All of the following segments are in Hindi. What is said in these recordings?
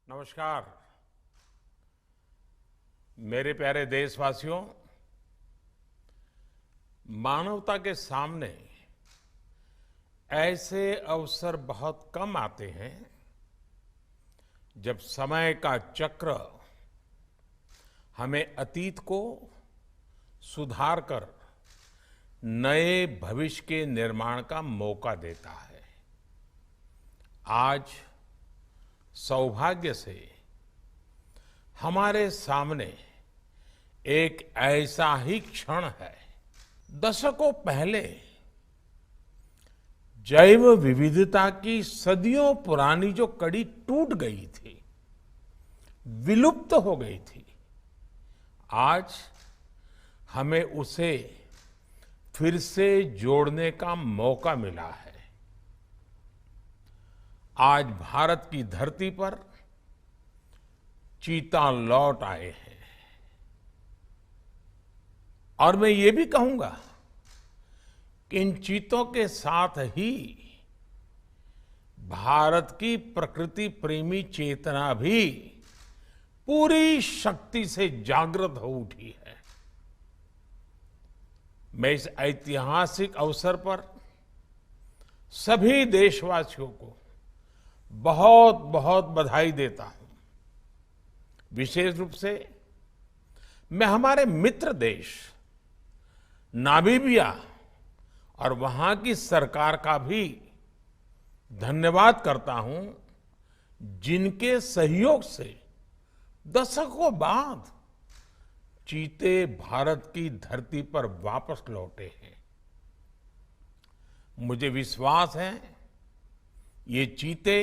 नमस्कार। मेरे प्यारे देशवासियों, मानवता के सामने ऐसे अवसर बहुत कम आते हैं जब समय का चक्र हमें अतीत को सुधार कर नए भविष्य के निर्माण का मौका देता है। आज सौभाग्य से हमारे सामने एक ऐसा ही क्षण है। दशकों पहले जैव विविधता की सदियों पुरानी जो कड़ी टूट गई थी, विलुप्त हो गई थी, आज हमें उसे फिर से जोड़ने का मौका मिला है। आज भारत की धरती पर चीता लौट आए हैं और मैं ये भी कहूंगा कि इन चीतों के साथ ही भारत की प्रकृति प्रेमी चेतना भी पूरी शक्ति से जागृत हो उठी है। मैं इस ऐतिहासिक अवसर पर सभी देशवासियों को बहुत बहुत बधाई देता हूं। विशेष रूप से मैं हमारे मित्र देश नामीबिया और वहां की सरकार का भी धन्यवाद करता हूं, जिनके सहयोग से दशकों बाद चीते भारत की धरती पर वापस लौटे हैं। मुझे विश्वास है ये चीते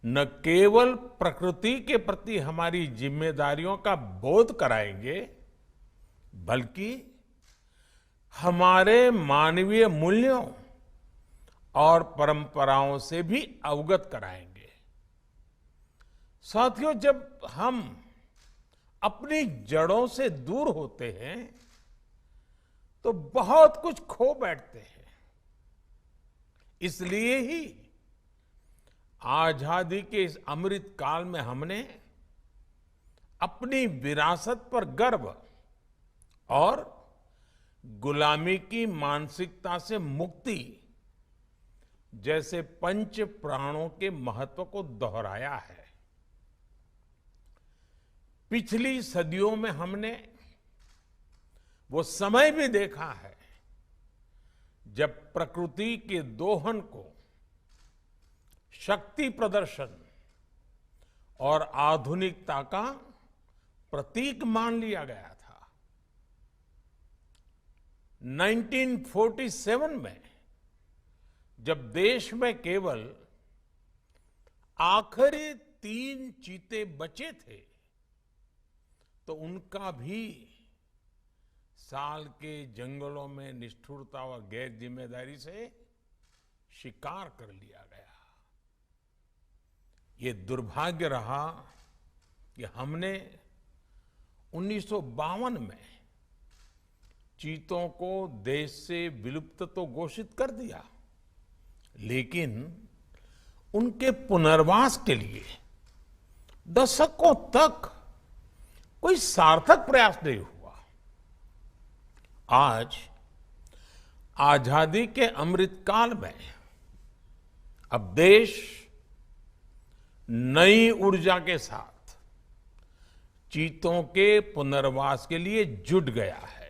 न केवल प्रकृति के प्रति हमारी जिम्मेदारियों का बोध कराएंगे, बल्कि हमारे मानवीय मूल्यों और परंपराओं से भी अवगत कराएंगे। साथियों, जब हम अपनी जड़ों से दूर होते हैं तो बहुत कुछ खो बैठते हैं। इसलिए ही आजादी के इस अमृत काल में हमने अपनी विरासत पर गर्व और गुलामी की मानसिकता से मुक्ति जैसे पंच प्राणों के महत्व को दोहराया है। पिछली सदियों में हमने वो समय भी देखा है जब प्रकृति के दोहन को शक्ति प्रदर्शन और आधुनिकता का प्रतीक मान लिया गया था। 1947 में जब देश में केवल आखिरी 3 चीते बचे थे तो उनका भी साल के जंगलों में निष्ठुरता और गैर जिम्मेदारी से शिकार कर लिया गया। ये दुर्भाग्य रहा कि हमने 1952 में चीतों को देश से विलुप्त तो घोषित कर दिया, लेकिन उनके पुनर्वास के लिए दशकों तक कोई सार्थक प्रयास नहीं हुआ। आज आजादी के अमृतकाल में अब देश नई ऊर्जा के साथ चीतों के पुनर्वास के लिए जुट गया है।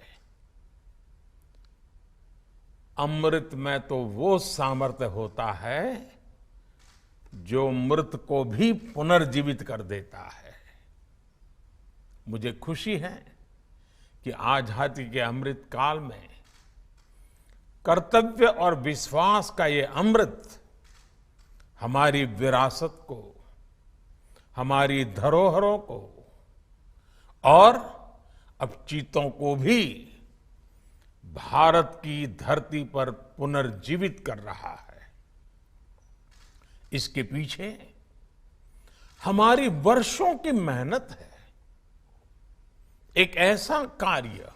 अमृत में तो वो सामर्थ्य होता है जो मृत को भी पुनर्जीवित कर देता है। मुझे खुशी है कि आजादी के अमृत काल में कर्तव्य और विश्वास का ये अमृत हमारी विरासत को, हमारी धरोहरों को और अब चीतों को भी भारत की धरती पर पुनर्जीवित कर रहा है। इसके पीछे हमारी वर्षों की मेहनत है। एक ऐसा कार्य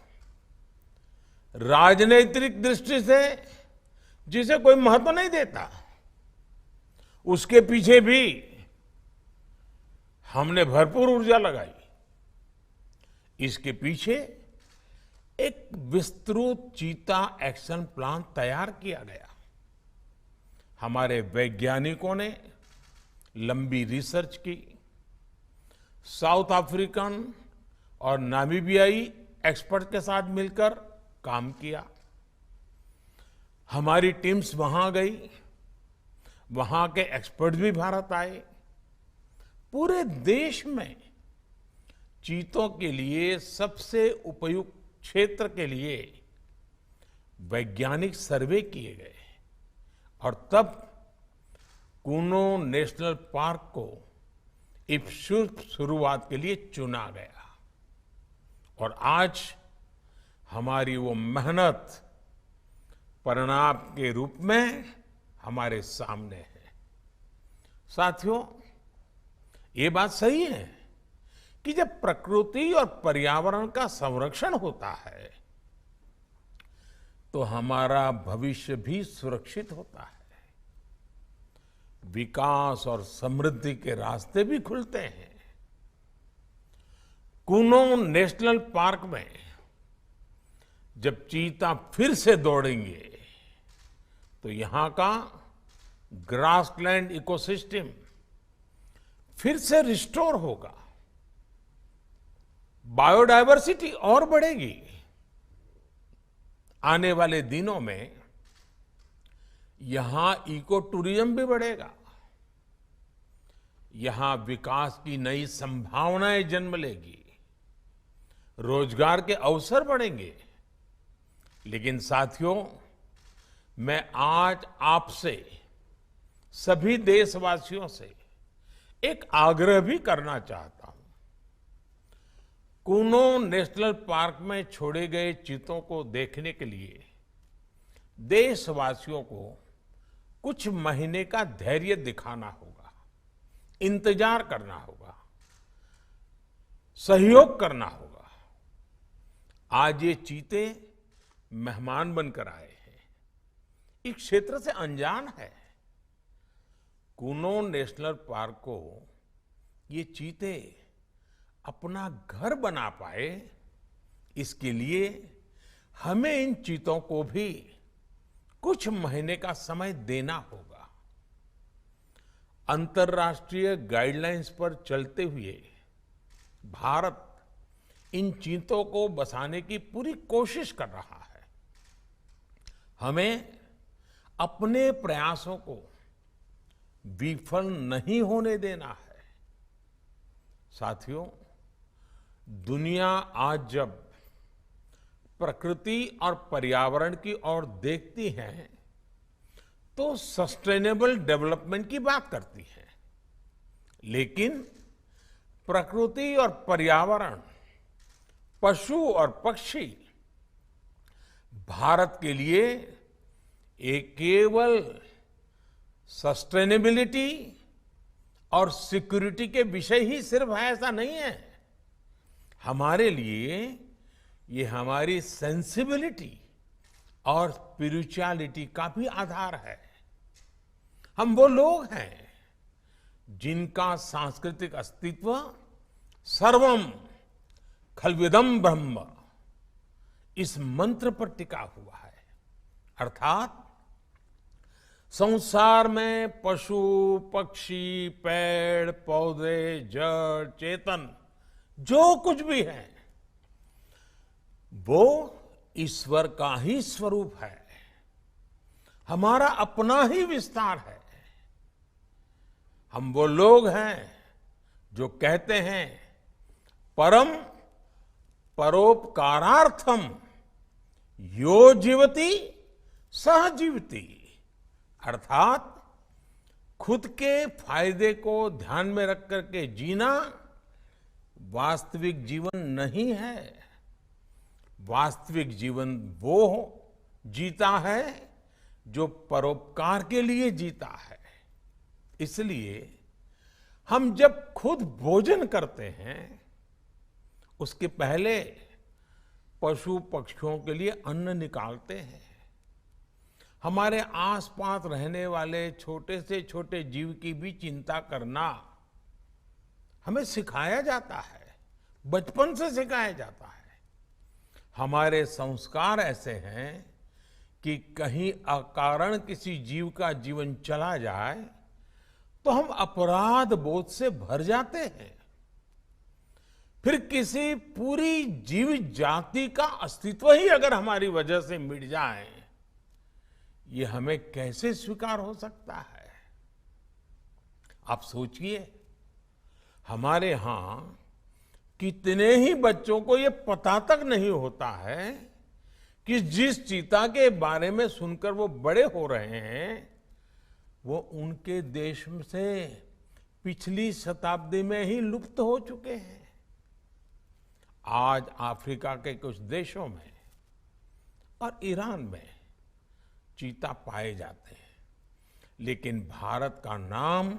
राजनीतिक दृष्टि से जिसे कोई महत्व नहीं देता, उसके पीछे भी हमने भरपूर ऊर्जा लगाई। इसके पीछे एक विस्तृत चीता एक्शन प्लान तैयार किया गया। हमारे वैज्ञानिकों ने लंबी रिसर्च की, साउथ अफ्रीकन और नामीबियाई एक्सपर्ट के साथ मिलकर काम किया। हमारी टीम्स वहां गई, वहां के एक्सपर्ट भी भारत आए। पूरे देश में चीतों के लिए सबसे उपयुक्त क्षेत्र के लिए वैज्ञानिक सर्वे किए गए और तब कूनो नेशनल पार्क को इस शुभ शुरुआत के लिए चुना गया। और आज हमारी वो मेहनत परिणाम के रूप में हमारे सामने है। साथियों, ये बात सही है कि जब प्रकृति और पर्यावरण का संरक्षण होता है तो हमारा भविष्य भी सुरक्षित होता है, विकास और समृद्धि के रास्ते भी खुलते हैं। कूनो नेशनल पार्क में जब चीता फिर से दौड़ेंगे तो यहां का ग्रासलैंड इकोसिस्टम फिर से रिस्टोर होगा, बायोडायवर्सिटी और बढ़ेगी। आने वाले दिनों में यहां इको टूरिज्म भी बढ़ेगा, यहां विकास की नई संभावनाएं जन्म लेगी, रोजगार के अवसर बढ़ेंगे। लेकिन साथियों, मैं आज आपसे सभी देशवासियों से एक आग्रह भी करना चाहता हूं। कूनो नेशनल पार्क में छोड़े गए चीतों को देखने के लिए देशवासियों को कुछ महीने का धैर्य दिखाना होगा, इंतजार करना होगा, सहयोग करना होगा। आज ये चीते मेहमान बनकर आए हैं, इस क्षेत्र से अनजान है। कूनो नेशनल पार्क को ये चीते अपना घर बना पाए, इसके लिए हमें इन चीतों को भी कुछ महीने का समय देना होगा। अंतर्राष्ट्रीय गाइडलाइंस पर चलते हुए भारत इन चीतों को बसाने की पूरी कोशिश कर रहा है। हमें अपने प्रयासों को विफल नहीं होने देना है। साथियों, दुनिया आज जब प्रकृति और पर्यावरण की ओर देखती है तो सस्टेनेबल डेवलपमेंट की बात करती है, लेकिन प्रकृति और पर्यावरण, पशु और पक्षी भारत के लिए एक केवल सस्टेनेबिलिटी और सिक्योरिटी के विषय ही सिर्फ है ऐसा नहीं है। हमारे लिए ये हमारी सेंसिबिलिटी और स्पिरिचुअलिटी का भी आधार है। हम वो लोग हैं जिनका सांस्कृतिक अस्तित्व सर्वम खलविदम ब्रह्म इस मंत्र पर टिका हुआ है। अर्थात संसार में पशु, पक्षी, पेड़, पौधे, जड़, चेतन जो कुछ भी है वो ईश्वर का ही स्वरूप है, हमारा अपना ही विस्तार है। हम वो लोग हैं जो कहते हैं परम परोपकारार्थम यो जीवति सह जीवति, अर्थात खुद के फायदे को ध्यान में रख करके जीना वास्तविक जीवन नहीं है। वास्तविक जीवन वो जीता है जो परोपकार के लिए जीता है। इसलिए हम जब खुद भोजन करते हैं उसके पहले पशु पक्षियों के लिए अन्न निकालते हैं। हमारे आसपास रहने वाले छोटे से छोटे जीव की भी चिंता करना हमें सिखाया जाता है, बचपन से सिखाया जाता है। हमारे संस्कार ऐसे हैं कि कहीं अकारण किसी जीव का जीवन चला जाए तो हम अपराध बोध से भर जाते हैं। फिर किसी पूरी जीव जाति का अस्तित्व ही अगर हमारी वजह से मिट जाए, ये हमें कैसे स्वीकार हो सकता है? आप सोचिए, हमारे यहां कितने ही बच्चों को ये पता तक नहीं होता है कि जिस चीता के बारे में सुनकर वो बड़े हो रहे हैं, वो उनके देश से पिछली शताब्दी में ही लुप्त हो चुके हैं। आज अफ्रीका के कुछ देशों में और ईरान में चीता पाए जाते हैं, लेकिन भारत का नाम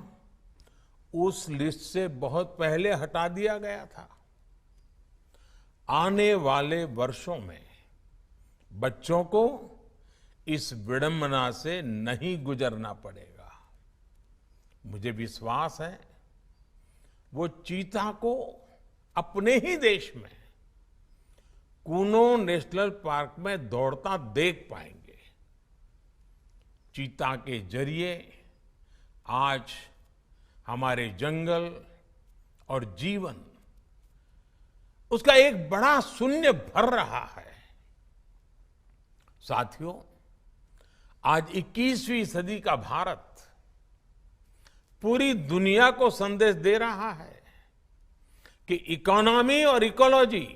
उस लिस्ट से बहुत पहले हटा दिया गया था। आने वाले वर्षों में बच्चों को इस विडंबना से नहीं गुजरना पड़ेगा। मुझे विश्वास है वो चीता को अपने ही देश में कूनो नेशनल पार्क में दौड़ता देख पाएंगे। चीता के जरिए आज हमारे जंगल और जीवन, उसका एक बड़ा शून्य भर रहा है। साथियों, आज 21वीं सदी का भारत पूरी दुनिया को संदेश दे रहा है कि इकोनॉमी और इकोलॉजी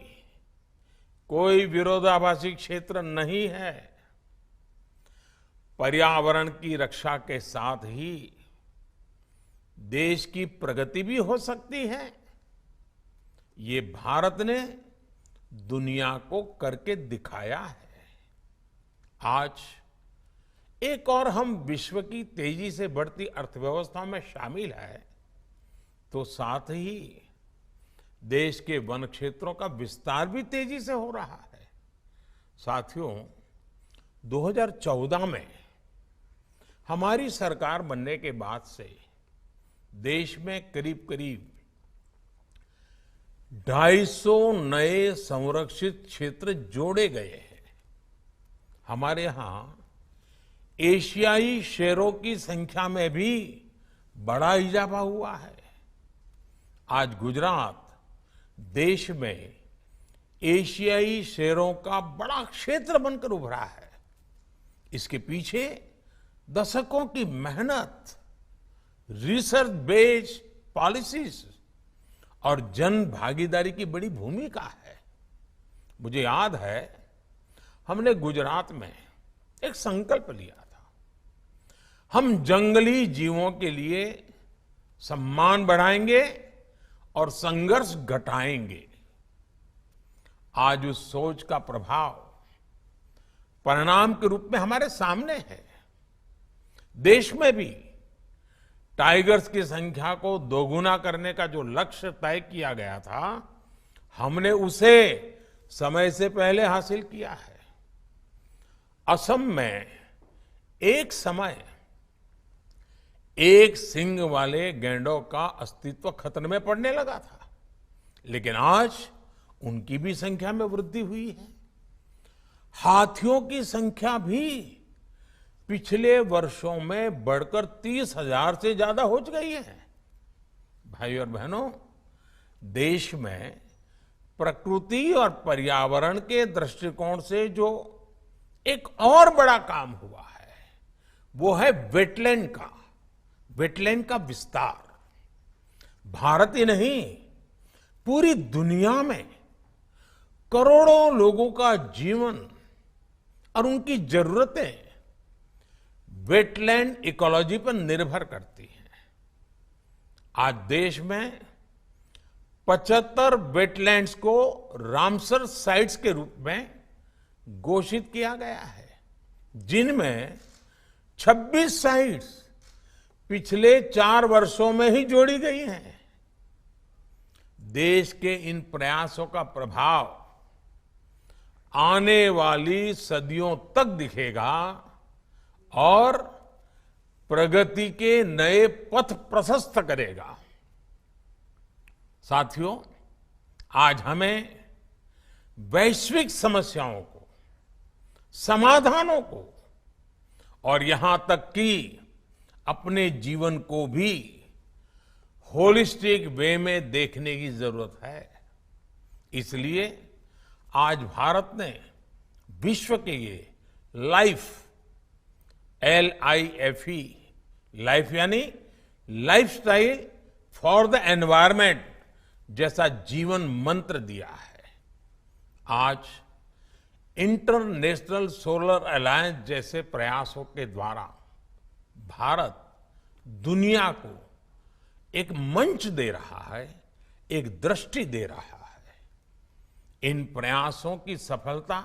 कोई विरोधाभासी क्षेत्र नहीं है। पर्यावरण की रक्षा के साथ ही देश की प्रगति भी हो सकती है। ये भारत ने दुनिया को करके दिखाया है। आज एक और हम विश्व की तेजी से बढ़ती अर्थव्यवस्था में शामिल है, तो साथ ही देश के वन क्षेत्रों का विस्तार भी तेजी से हो रहा है। साथियों, 2014 में हमारी सरकार बनने के बाद से देश में करीब करीब 250 नए संरक्षित क्षेत्र जोड़े गए हैं। हमारे यहां एशियाई शेरों की संख्या में भी बड़ा इजाफा हुआ है। आज गुजरात देश में एशियाई शेरों का बड़ा क्षेत्र बनकर उभरा है। इसके पीछे दशकों की मेहनत, रिसर्च बेस्ड पॉलिसीज और जन भागीदारी की बड़ी भूमिका है। मुझे याद है, हमने गुजरात में एक संकल्प लिया था, हम जंगली जीवों के लिए सम्मान बढ़ाएंगे और संघर्ष घटाएंगे। आज उस सोच का प्रभाव परिणाम के रूप में हमारे सामने है। देश में भी टाइगर्स की संख्या को दोगुना करने का जो लक्ष्य तय किया गया था, हमने उसे समय से पहले हासिल किया है। असम में एक समय एक सींग वाले गैंडों का अस्तित्व खतरे में पड़ने लगा था, लेकिन आज उनकी भी संख्या में वृद्धि हुई है। हाथियों की संख्या भी पिछले वर्षों में बढ़कर 30,000 से ज्यादा हो गई है। भाई और बहनों, देश में प्रकृति और पर्यावरण के दृष्टिकोण से जो एक और बड़ा काम हुआ है, वो है वेटलैंड का विस्तार। भारत ही नहीं, पूरी दुनिया में करोड़ों लोगों का जीवन और उनकी जरूरतें वेटलैंड इकोलॉजी पर निर्भर करती हैं। आज देश में 75 वेटलैंड्स को रामसर साइट्स के रूप में घोषित किया गया है, जिनमें 26 साइट्स पिछले 4 वर्षों में ही जोड़ी गई हैं। देश के इन प्रयासों का प्रभाव आने वाली सदियों तक दिखेगा और प्रगति के नए पथ प्रशस्त करेगा। साथियों, आज हमें वैश्विक समस्याओं को, समाधानों को और यहां तक कि अपने जीवन को भी होलिस्टिक वे में देखने की जरूरत है। इसलिए आज भारत ने विश्व के ये लाइफ, LIFE, लाइफ यानी लाइफस्टाइल फॉर द एनवायरमेंट जैसा जीवन मंत्र दिया है। आज इंटरनेशनल सोलर अलायंस जैसे प्रयासों के द्वारा भारत दुनिया को एक मंच दे रहा है, एक दृष्टि दे रहा है। इन प्रयासों की सफलता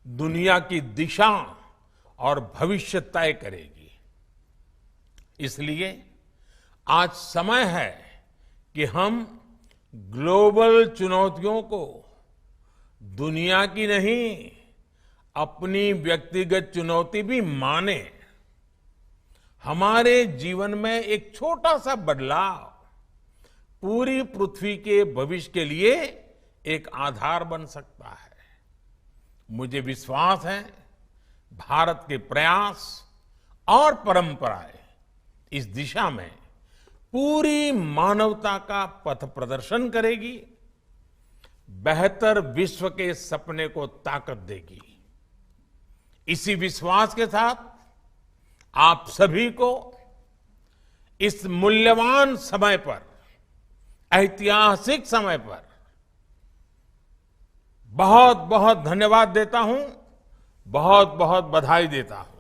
दुनिया की दिशा और भविष्य तय करेगी। इसलिए आज समय है कि हम ग्लोबल चुनौतियों को दुनिया की नहीं, अपनी व्यक्तिगत चुनौती भी माने। हमारे जीवन में एक छोटा सा बदलाव पूरी पृथ्वी के भविष्य के लिए एक आधार बन सकता है। मुझे विश्वास है भारत के प्रयास और परंपराएं इस दिशा में पूरी मानवता का पथ प्रदर्शन करेगी, बेहतर विश्व के सपने को ताकत देगी। इसी विश्वास के साथ आप सभी को इस मूल्यवान समय पर, ऐतिहासिक समय पर बहुत बहुत धन्यवाद देता हूं, बहुत बहुत बधाई देता हूं।